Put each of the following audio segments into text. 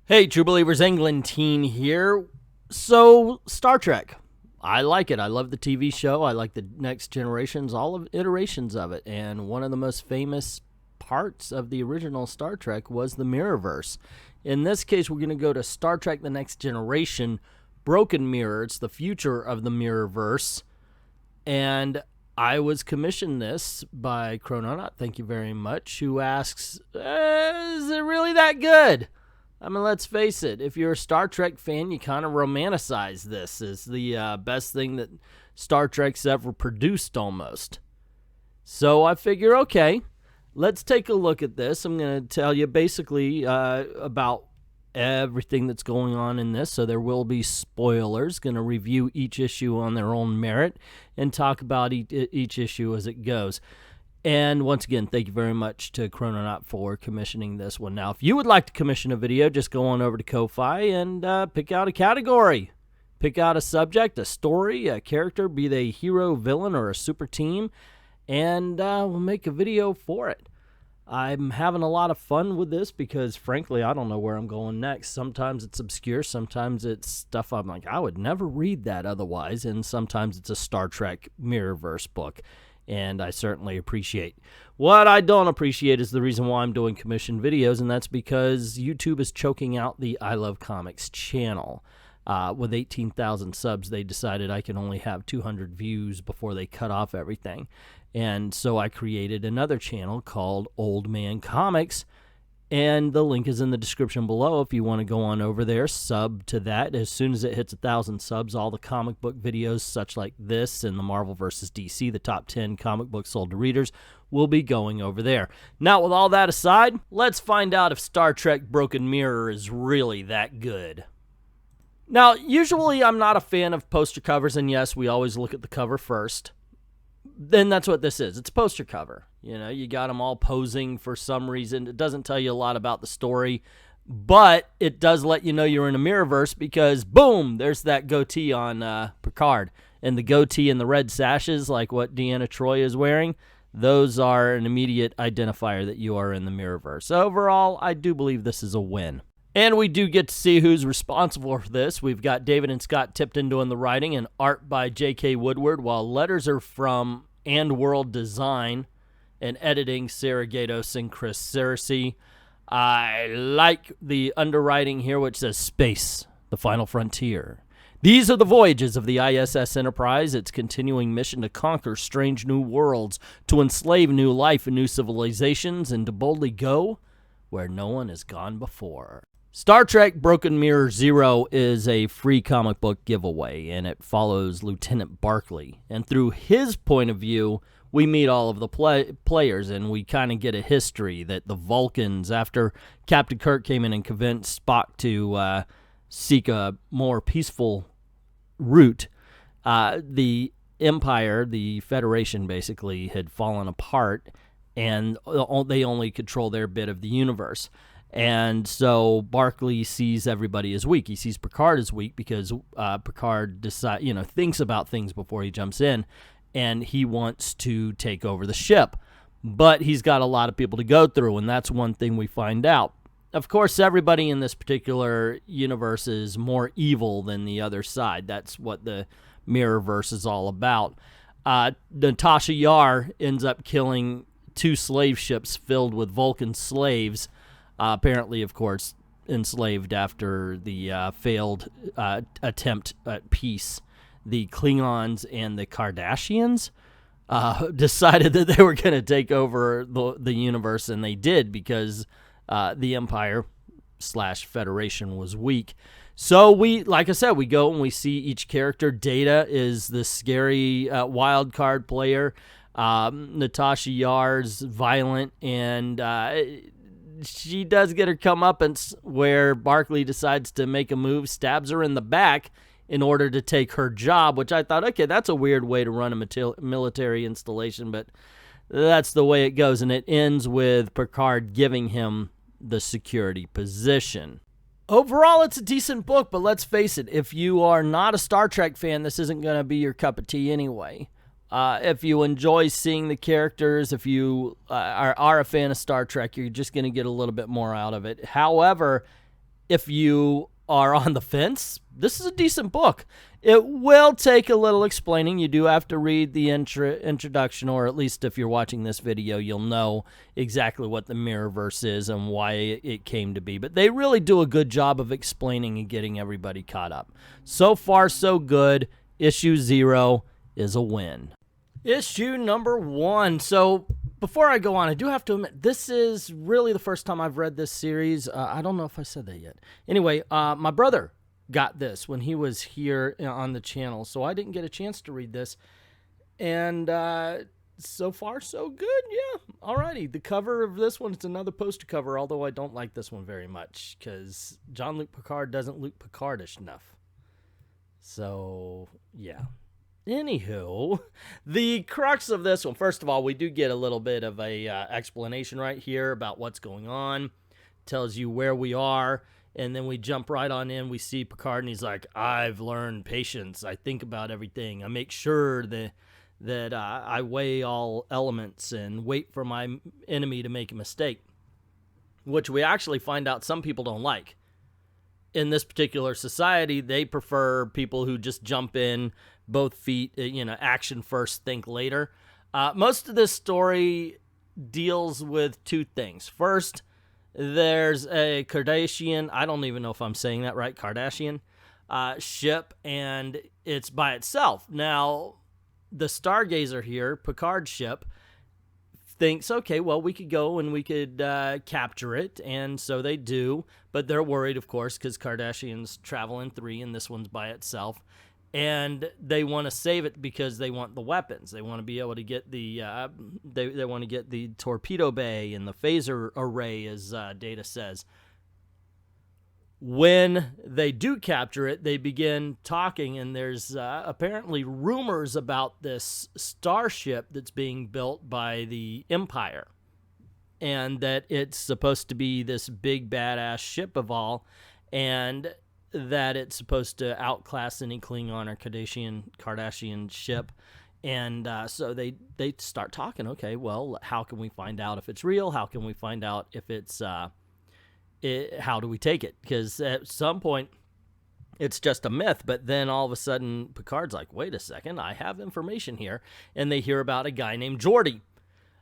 Hey, True Believers, Englentine here. So, Star Trek. I like it. I love the TV show. I like the Next Generations, all of iterations of it. And one of the most famous parts of the original Star Trek was the Mirrorverse. In this case, we're going to go to Star Trek The Next Generation, Broken Mirror. It's the future of the Mirrorverse. And I was commissioned this by Chrononaut, thank you very much, who asks, is it really that good? I mean, let's face it, if you're a Star Trek fan, you kind of romanticize this as the best thing that Star Trek's ever produced, almost. So I figure, okay, let's take a look at this. I'm going to tell you basically about everything that's going on in this, so there will be spoilers. Going to review each issue on their own merit and talk about each issue as it goes. And once again, thank you very much to Chrononaut for commissioning this one. Now, if you would like to commission a video, just go on over to Ko-Fi and pick out a category. Pick out a subject, a story, a character, be they hero, villain, or a super team, and we'll make a video for it. I'm having a lot of fun with this because, frankly, I don't know where I'm going next. Sometimes it's obscure. Sometimes it's stuff I'm like, I would never read that otherwise. And sometimes it's a Star Trek Mirrorverse book. And I certainly appreciate. What I don't appreciate is the reason why I'm doing commission videos, and that's because YouTube is choking out the I Love Comics channel. With 18,000 subs, they decided I can only have 200 views before they cut off everything. And so I created another channel called Old Man Comics, and the link is in the description below if you want to go on over there, sub to that. As soon as it hits 1,000 subs, all the comic book videos, such like this and the Marvel vs. DC, the top 10 comic books sold to readers, will be going over there. Now, with all that aside, let's find out if Star Trek Broken Mirror is really that good. Now, usually I'm not a fan of poster covers, and yes, we always look at the cover first. Then that's what this is. It's a poster cover. You know, you got them all posing for some reason. It doesn't tell you a lot about the story, but it does let you know you're in a Mirrorverse because, boom, there's that goatee on Picard. And the goatee and the red sashes, like what Deanna Troi is wearing, those are an immediate identifier that you are in the Mirrorverse. So overall, I do believe this is a win. And we do get to see who's responsible for this. We've got David and Scott Tipton doing the writing and art by J.K. Woodward, while letters are from And World Design and editing Sarah Gatos and Chris Cersei. I like the underwriting here, which says Space, the Final Frontier. These are the voyages of the ISS Enterprise, its continuing mission to conquer strange new worlds, to enslave new life and new civilizations, and to boldly go where no one has gone before. Star Trek Broken Mirror Zero is a free comic book giveaway, and it follows Lieutenant Barclay. And through his point of view, we meet all of the players, and we kind of get a history that the Vulcans, after Captain Kirk came in and convinced Spock to seek a more peaceful route, the Empire, the Federation basically, had fallen apart, and they only control their bit of the universe. And so Barclay sees everybody as weak. He sees Picard as weak because Picard thinks about things before he jumps in, and he wants to take over the ship. But he's got a lot of people to go through, and that's one thing we find out. Of course, everybody in this particular universe is more evil than the other side. That's what the Mirrorverse is all about. Natasha Yar ends up killing 2 slave ships filled with Vulcan slaves, apparently, of course, enslaved after the failed attempt at peace. The Klingons and the Kardashians decided that they were going to take over the universe, and they did because the Empire / Federation was weak. So like I said, we go and we see each character. Data is the scary wild card player. Natasha Yar's violent, and she does get her comeuppance where Barclay decides to make a move, stabs her in the back in order to take her job, which I thought, okay, that's a weird way to run a military installation, but that's the way it goes, and it ends with Picard giving him the security position. Overall, it's a decent book, but let's face it, if you are not a Star Trek fan, this isn't going to be your cup of tea anyway. If you enjoy seeing the characters, if you are a fan of Star Trek, you're just going to get a little bit more out of it. However, If you are on the fence, this is a decent book. It will take a little explaining. You do have to read the introduction, or at least if you're watching this video, you'll know exactly what the Mirrorverse is and why it came to be. But they really do a good job of explaining and getting everybody caught up. So far, so good. Issue 0 is a win. Issue number 1. So before I go on, I do have to admit, this is really the first time I've read this series. I don't know if I said that yet. Anyway, my brother got this when he was here on the channel, so I didn't get a chance to read this. And so far, so good. Yeah. Alrighty. The cover of this one, it's another poster cover, although I don't like this one very much because Jean-Luc Picard doesn't look Picardish enough. So, yeah. Anywho, the crux of this one, first of all, we do get a little bit of a explanation right here about what's going on. Tells you where we are, and then we jump right on in. We see Picard, and he's like, I've learned patience. I think about everything. I make sure that I weigh all elements and wait for my enemy to make a mistake, which we actually find out some people don't like. In this particular society, they prefer people who just jump in, both feet, action first, think later. Most of this story deals with two things. First, there's a Kardashian, I don't even know if I'm saying that right, Kardashian ship, and it's by itself. Now, the Stargazer here, Picard's ship, thinks, okay, well, we could go and we could capture it, and so they do, but they're worried, of course, because Kardashians travel in 3, and this one's by itself, and they want to save it because they want the weapons. They want to be able to get the they want to get the torpedo bay and the phaser array, as Data says. When they do capture it, they begin talking, and there's apparently rumors about this starship that's being built by the Empire, and that it's supposed to be this big badass ship of all, and that it's supposed to outclass any Klingon or Kardashian ship. And so they start talking, okay, well, how can we find out if it's real? How can we find out if it's... how do we take it? Because at some point, it's just a myth, but then all of a sudden, Picard's like, wait a second, I have information here. And they hear about a guy named Geordi.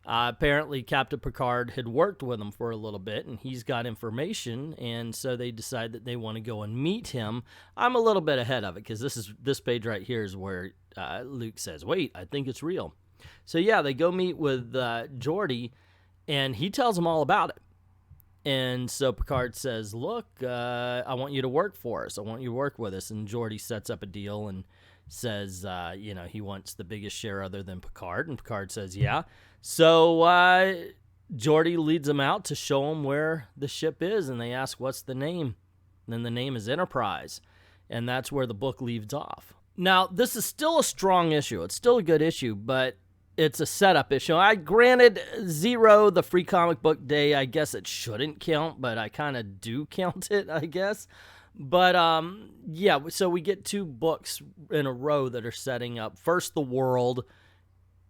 Apparently, Captain Picard had worked with him for a little bit, and he's got information, and so they decide that they want to go and meet him. I'm a little bit ahead of it, because this page right here is where Luke says, wait, I think it's real. So yeah, they go meet with Geordi, and he tells them all about it. And so Picard says, look, I want you to work for us. I want you to work with us. And Geordi sets up a deal and says, he wants the biggest share other than Picard. And Picard says, yeah. So Geordi leads them out to show them where the ship is. And they ask, what's the name? And then the name is Enterprise. And that's where the book leaves off. Now, this is still a strong issue. It's still a good issue, but it's a setup issue. Granted, 0, the free comic book day, I guess it shouldn't count, but I kind of do count it, I guess. But, yeah, so we get 2 books in a row that are setting up. First, The World,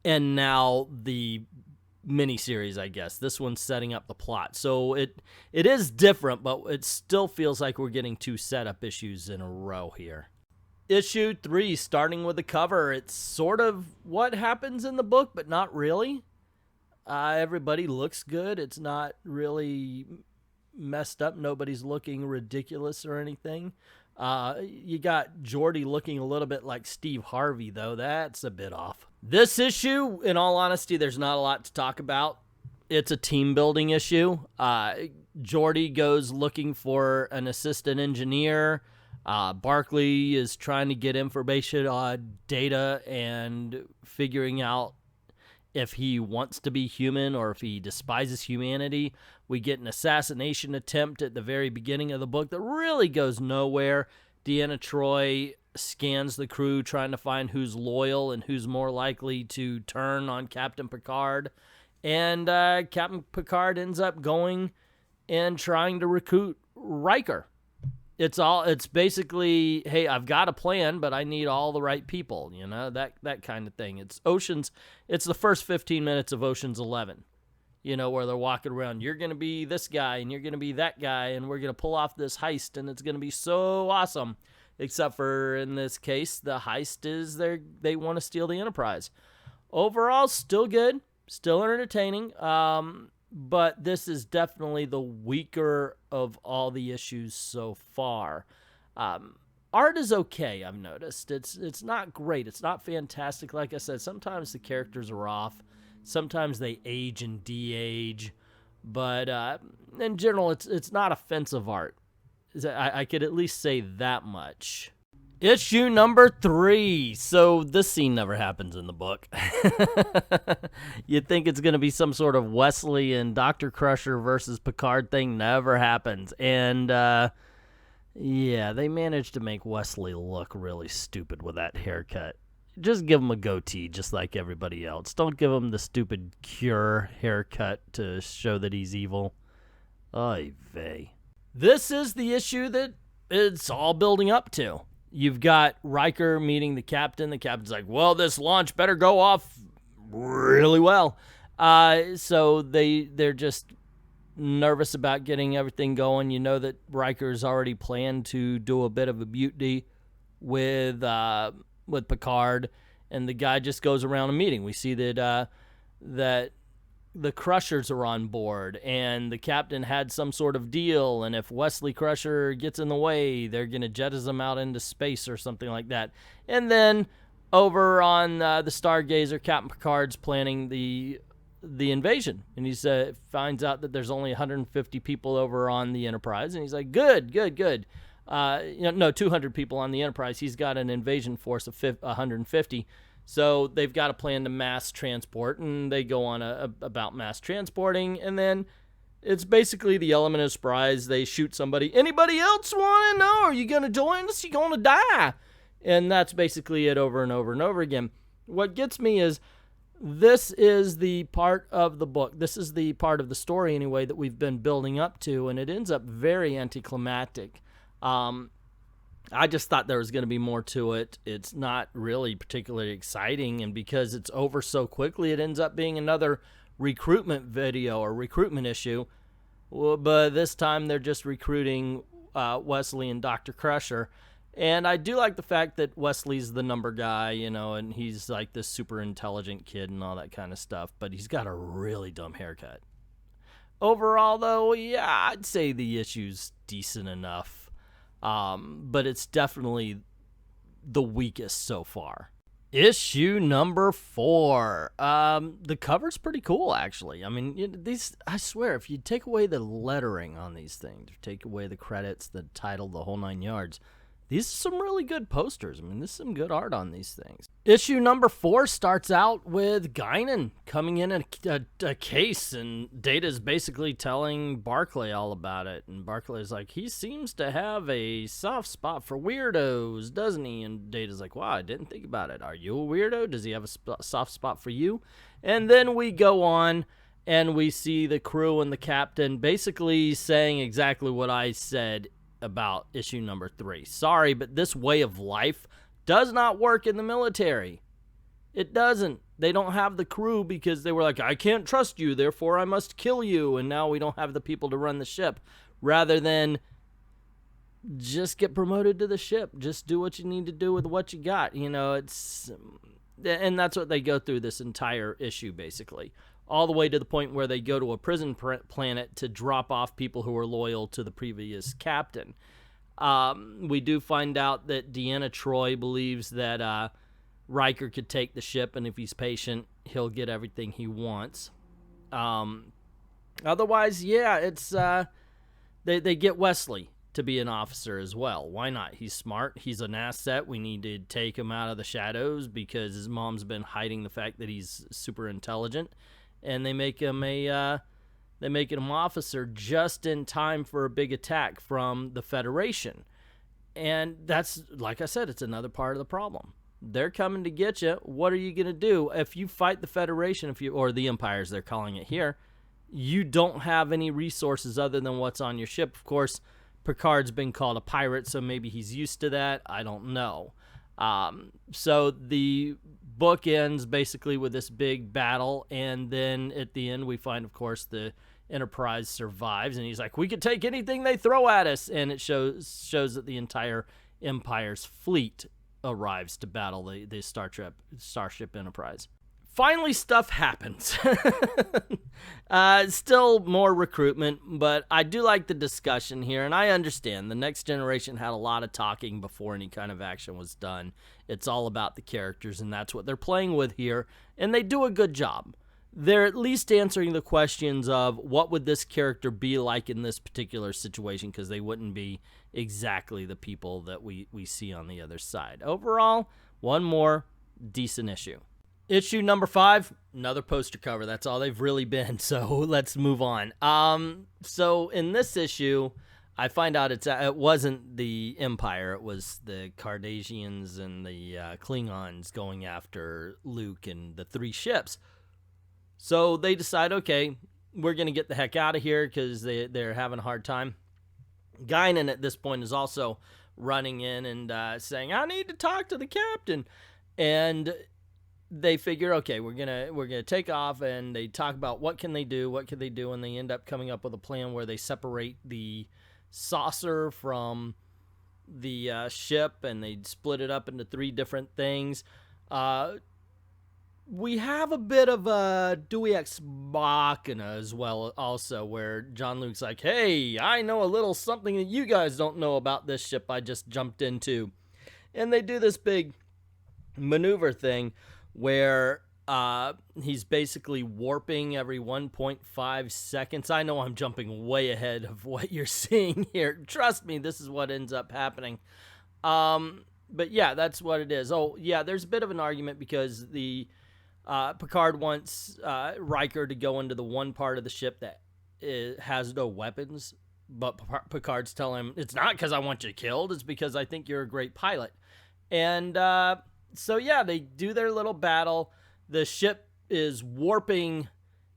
and now the miniseries, I guess. This one's setting up the plot. So it is different, but it still feels like we're getting 2 setup issues in a row here. Issue 3, starting with the cover. It's sort of what happens in the book, but not really. Everybody looks good. It's not really messed up. Nobody's looking ridiculous or anything. You got Geordi looking a little bit like Steve Harvey, though. That's a bit off. This issue, in all honesty, there's not a lot to talk about. It's a team-building issue. Geordi goes looking for an assistant engineer. Barclay is trying to get information on Data and figuring out if he wants to be human or if he despises humanity. We get an assassination attempt at the very beginning of the book that really goes nowhere. Deanna Troi scans the crew trying to find who's loyal and who's more likely to turn on Captain Picard. And Captain Picard ends up going and trying to recruit Riker. It's basically, hey, I've got a plan, but I need all the right people, that kind of thing. It's the first 15 minutes of Ocean's 11. you know, where they're walking around. You're going to be this guy, and you're going to be that guy, and we're going to pull off this heist, and it's going to be so awesome. Except for, in this case, the heist is they want to steal the Enterprise. Overall, still good, still entertaining, but this is definitely the weaker of all the issues so far. Art is okay, I've noticed. It's not great. It's not fantastic. Like I said, sometimes the characters are off. Sometimes they age and de-age. But in general, it's not offensive art. I could at least say that much. Issue number 3. So this scene never happens in the book. You'd think it's going to be some sort of Wesley and Dr. Crusher versus Picard thing. Never happens. And yeah, they managed to make Wesley look really stupid with that haircut. Just give him a goatee just like everybody else. Don't give him the stupid Cure haircut to show that he's evil. Oy vey. This is the issue that it's all building up to. You've got Riker meeting the captain. The captain's like, well, this launch better go off really well. So they're just nervous about getting everything going. You know that Riker's already planned to do a bit of a mutiny with Picard, and the guy just goes around a meeting. We see that the Crushers are on board, and the captain had some sort of deal, and if Wesley Crusher gets in the way, they're going to jettison him out into space or something like that. And then over on the Stargazer, Captain Picard's planning the invasion, and he finds out that there's only 150 people over on the Enterprise, and he's like, good. 200 people on the Enterprise. He's got an invasion force of 150. So they've got a plan to mass transport, and they go on about mass transporting, and then it's basically the element of surprise. They shoot somebody. Anybody else want to know? Are you going to join us? You're going to die. And that's basically it over and over and over again. What gets me is this is the part of the book. This is the part of the story, anyway, that we've been building up to, and it ends up very anticlimactic. I just thought there was going to be more to it. It's not really particularly exciting, and because it's over so quickly, it ends up being another recruitment video or recruitment issue. Well, but this time they're just recruiting Wesley and Dr. Crusher. And I do like the fact that Wesley's the number guy, you know, and he's like this super intelligent kid and all that kind of stuff, but he's got a really dumb haircut. Overall, though, yeah, I'd say the issue's decent enough. But it's definitely the weakest so far. Issue number 4. The cover's pretty cool, actually. I mean, I swear, if you take away the lettering on these things, take away the credits, the title, the whole 9 yards, these are some really good posters. I mean, there's some good art on these things. Issue number 4 starts out with Guinan coming in a case, and Data's basically telling Barclay all about it. And Barclay's like, he seems to have a soft spot for weirdos, doesn't he? And Data's like, wow, I didn't think about it. Are you a weirdo? Does he have a soft spot for you? And then we go on, and we see the crew and the captain basically saying exactly what I said about issue number 3. Sorry, but this way of life does not work in the military. It doesn't. They don't have the crew because they were like, I can't trust you, therefore I must kill you, and now we don't have the people to run the ship. Rather than just get promoted to the ship. Just do what you need to do with what you got. You know, and that's what they go through this entire issue, basically. All the way to the point where they go to a prison planet to drop off people who are loyal to the previous captain. We do find out that Deanna Troi believes that Riker could take the ship, and if he's patient, he'll get everything he wants. Otherwise, yeah, it's they get Wesley to be an officer as well. Why not? He's smart. He's an asset. We need to take him out of the shadows because his mom's been hiding the fact that he's super intelligent. And they make him officer just in time for a big attack from the Federation. And that's, like I said, it's another part of the problem. They're coming to get you. What are you going to do if you fight the Federation, or the Empires, they're calling it here? You don't have any resources other than what's on your ship. Of course, Picard's been called a pirate, so maybe he's used to that. I don't know. So the book ends basically with this big battle, and then at the end we find, of course, the Enterprise survives, and he's like, we could take anything they throw at us, and it shows that the entire Empire's fleet arrives to battle the Starship Enterprise. Finally, stuff happens. Still more recruitment, but I do like the discussion here, and I understand the Next Generation had a lot of talking before any kind of action was done. It's all about the characters, and that's what they're playing with here, and they do a good job. They're at least answering the questions of what would this character be like in this particular situation, because they wouldn't be exactly the people that we see on the other side. Overall, one more decent issue. Issue number 5, another poster cover. That's all they've really been, so let's move on. So in this issue, I find out it wasn't the Empire. It was the Cardassians and the Klingons going after Luke and the 3 ships. So they decide, okay, we're going to get the heck out of here because they're having a hard time. Guinan at this point is also running in and saying, I need to talk to the captain. And they figure, okay, we're gonna take off, and they talk about what can they do, and they end up coming up with a plan where they separate the saucer from the ship, and they split it up into 3 different things. We have a bit of a Dewey Ex Machina as well, also, where John Luke's like, hey, I know a little something that you guys don't know about this ship I just jumped into. And they do this big maneuver thing where he's basically warping every 1.5 seconds. I know I'm jumping way ahead of what you're seeing here. Trust me, this is what ends up happening. But yeah, that's what it is. Oh, yeah, there's a bit of an argument because the Picard wants Riker to go into the one part of the ship that has no weapons, but Picard's telling him, it's not because I want you killed, it's because I think you're a great pilot. And so yeah, they do their little battle. The ship is warping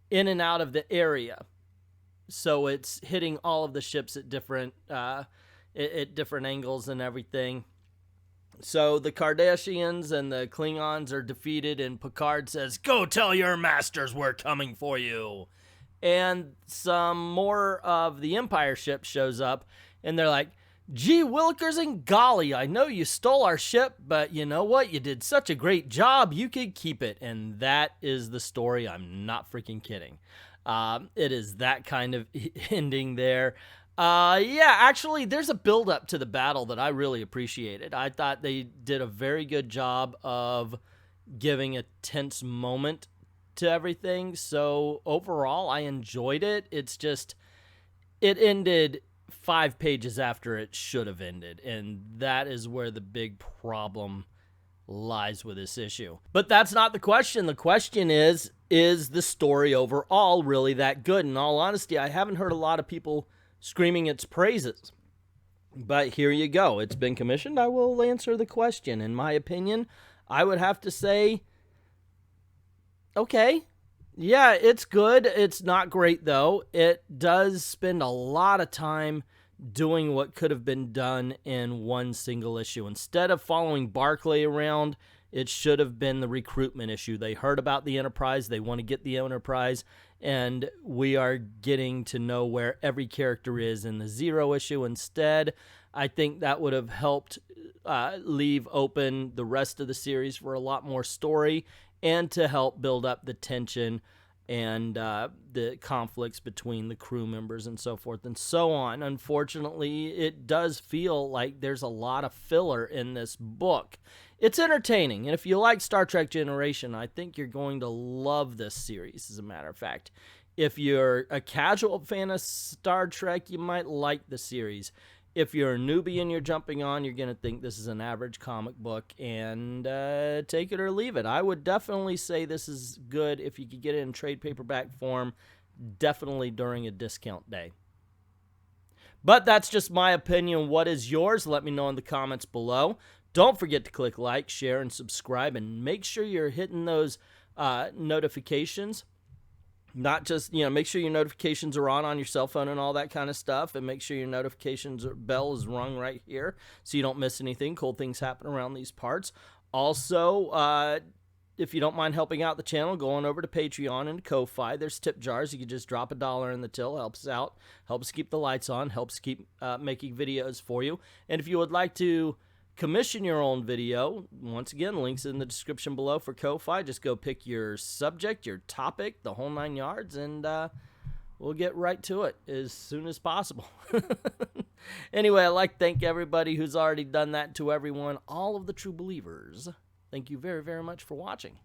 in and out of the area, so it's hitting all of the ships at different angles and everything. So the Cardassians and the Klingons are defeated, and Picard says, go tell your masters we're coming for you. And some more of the Empire ship shows up, and they're like, gee willikers and golly, I know you stole our ship, but you know what? You did such a great job, you could keep it. And that is the story. I'm not freaking kidding. It is that kind of ending there. Yeah, actually, there's a build-up to the battle that I really appreciated. I thought they did a very good job of giving a tense moment to everything. So overall, I enjoyed it. It's just, it ended 5 pages after it should have ended, and that is where the big problem lies with this issue. But that's not the question. The question is the story overall really that good? In all honesty, I haven't heard a lot of people screaming its praises, but here you go. It's been commissioned. I will answer the question. In my opinion, I would have to say, okay, yeah, it's good. It's not great, though. It does spend a lot of time doing what could have been done in one single issue. Instead of following Barclay around, it should have been the recruitment issue. They heard about the Enterprise. They want to get the Enterprise, and we are getting to know where every character is in the Zero issue. Instead, I think that would have helped leave open the rest of the series for a lot more story, and to help build up the tension and the conflicts between the crew members and so forth and so on. Unfortunately, it does feel like there's a lot of filler in this book. It's entertaining, and if you like Star Trek Generation, I think you're going to love this series, as a matter of fact. If you're a casual fan of Star Trek, you might like the series. If you're a newbie and you're jumping on, you're going to think this is an average comic book, and take it or leave it. I would definitely say this is good if you could get it in trade paperback form, definitely during a discount day. But that's just my opinion. What is yours? Let me know in the comments below. Don't forget to click like, share, and subscribe, and make sure you're hitting those notifications. Not just, make sure your notifications are on your cell phone and all that kind of stuff, and make sure your notifications bell is rung right here so you don't miss anything. Cool things happen around these parts. Also, if you don't mind helping out the channel, go on over to Patreon and Ko-Fi. There's tip jars. You can just drop $1 in the till. Helps out. Helps keep the lights on. Helps keep making videos for you. And if you would like to commission your own video, once again, links in the description below for Ko-Fi. Just go pick your subject, your topic, the whole 9 yards, and we'll get right to it as soon as possible. Anyway, I'd like to thank everybody who's already done that. To everyone, all of the true believers, thank you very, very much for watching.